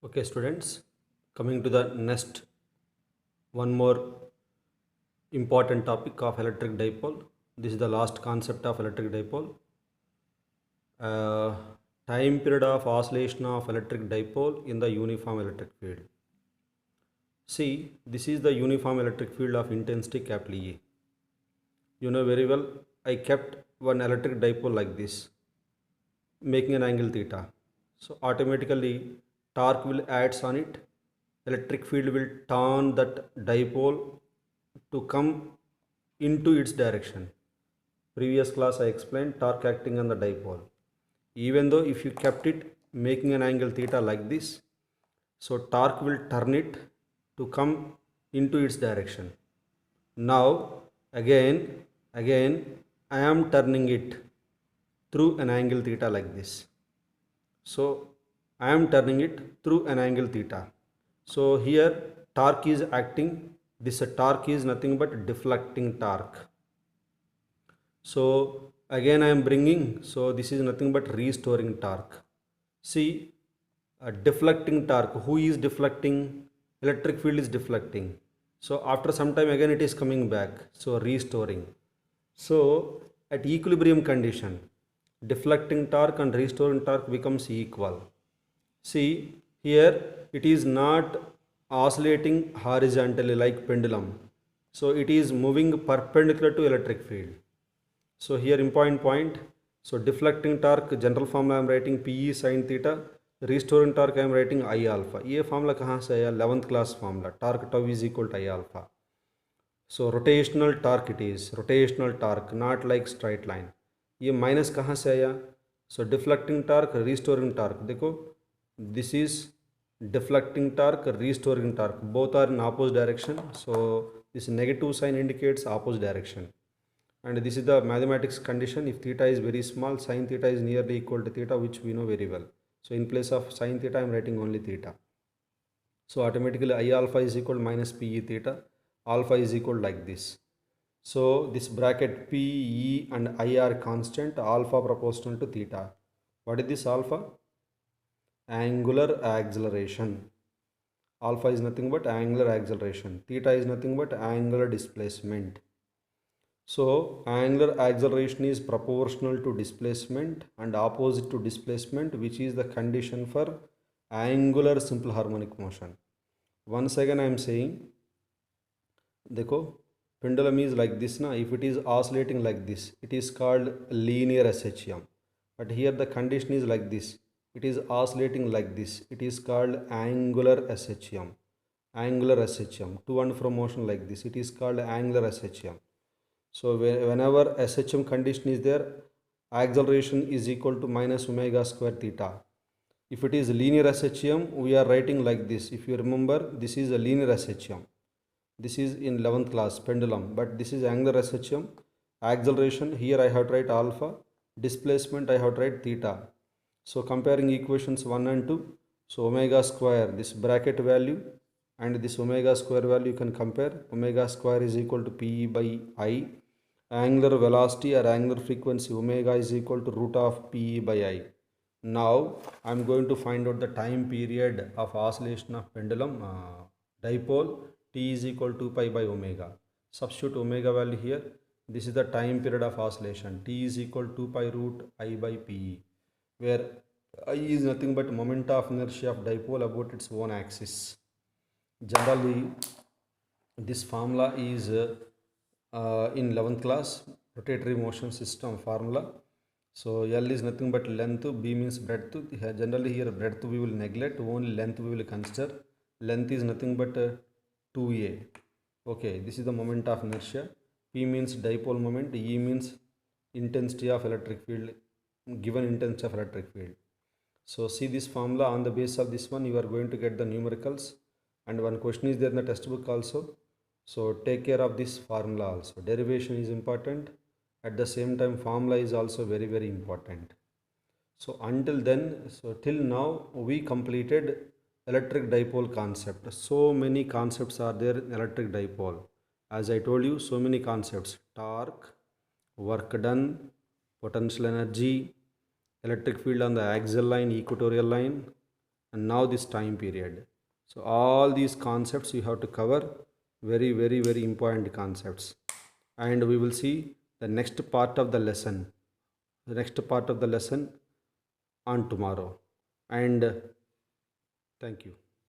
Okay, students, coming to the next one more important topic of electric dipole. This is the last concept of electric dipole. Uh, Time period of oscillation of electric dipole in the uniform electric field. See, this is the uniform electric field of intensity capital E. You know very well, I kept one electric dipole like this, making an angle theta. So automatically torque will adds on it. Electric field will turn that dipole to come into its direction. Previous class I explained torque acting on the dipole. Even though if you kept it making an angle theta like this, so torque will turn it to come into its direction. Now again I am turning it through an angle theta like this. So I am turning it through an angle theta. So here torque is acting. This torque is nothing but deflecting torque. So again I am bringing. So this is nothing but restoring torque. See, a deflecting torque. Who is deflecting? Electric field is deflecting. So after some time again it is coming back. So restoring. So at equilibrium condition, deflecting torque and restoring torque becomes equal. See, here it is not oscillating horizontally like pendulum. So it is moving perpendicular to electric field. So here important point. So deflecting torque general formula I am writing PE sin theta. Restoring torque I am writing I alpha. ये formula कहाँ से आया? 11th class formula. Torque tau is equal to I alpha. So rotational torque it is. Rotational torque, not like straight line. ये minus कहाँ से आया? So deflecting torque, restoring torque. देखो, this is deflecting torque, restoring torque. Both are in opposite direction. So this negative sign indicates opposite direction. And this is the mathematics condition. If theta is very small, sin theta is nearly equal to theta, which we know very well. So in place of sin theta, I am writing only theta. So automatically I alpha is equal to minus PE theta. Alpha is equal like this. So this bracket PE and I are constant, alpha proportional to theta. What is this alpha? Angular acceleration. Alpha is nothing but angular acceleration. Theta is nothing but angular displacement. So angular acceleration is proportional to displacement and opposite to displacement, which is the condition for angular simple harmonic motion. Once again I am saying, देखो pendulum is like this na. If it is oscillating like this, it is called linear SHM. But here the condition is like this. It is oscillating like this. It is called angular SHM. Angular SHM. To and from motion like this. It is called angular SHM. So whenever SHM condition is there, acceleration is equal to minus omega square theta. If it is linear SHM, we are writing like this. If you remember, this is a linear SHM. This is in 11th class pendulum, but this is angular SHM. Acceleration, here I have to write alpha. Displacement, I have to write theta. So comparing equations 1 and 2, so omega square, this bracket value and this omega square value you can compare. Omega square is equal to PE by I. Angular velocity or angular frequency omega is equal to root of PE by I. Now I am going to find out the time period of oscillation of pendulum dipole. T is equal to 2 pi by omega. Substitute omega value here. This is the time period of oscillation. T is equal to 2 pi root I by PE, where I is nothing but moment of inertia of dipole about its own axis. Generally, this formula is in 11th class rotatory motion system formula. So L is nothing but length, B means breadth. Generally here breadth we will neglect, only length we will consider. Length is nothing but 2a. Okay, this is the moment of inertia. P means dipole moment, E means intensity of electric field, given intensity of electric field. So see this formula. On the basis of this one you are going to get the numericals, and one question is there in the textbook also. So take care of this formula also. Derivation is important. At the same time formula is also very important. So until then, so till now we completed electric dipole concept. So many concepts are there in electric dipole. As I told you, so many concepts: torque, work done, potential energy, electric field on the axial line, equatorial line, and now this time period. So all these concepts you have to cover, very very very important concepts. And we will see the next part of the lesson, on tomorrow. And thank you.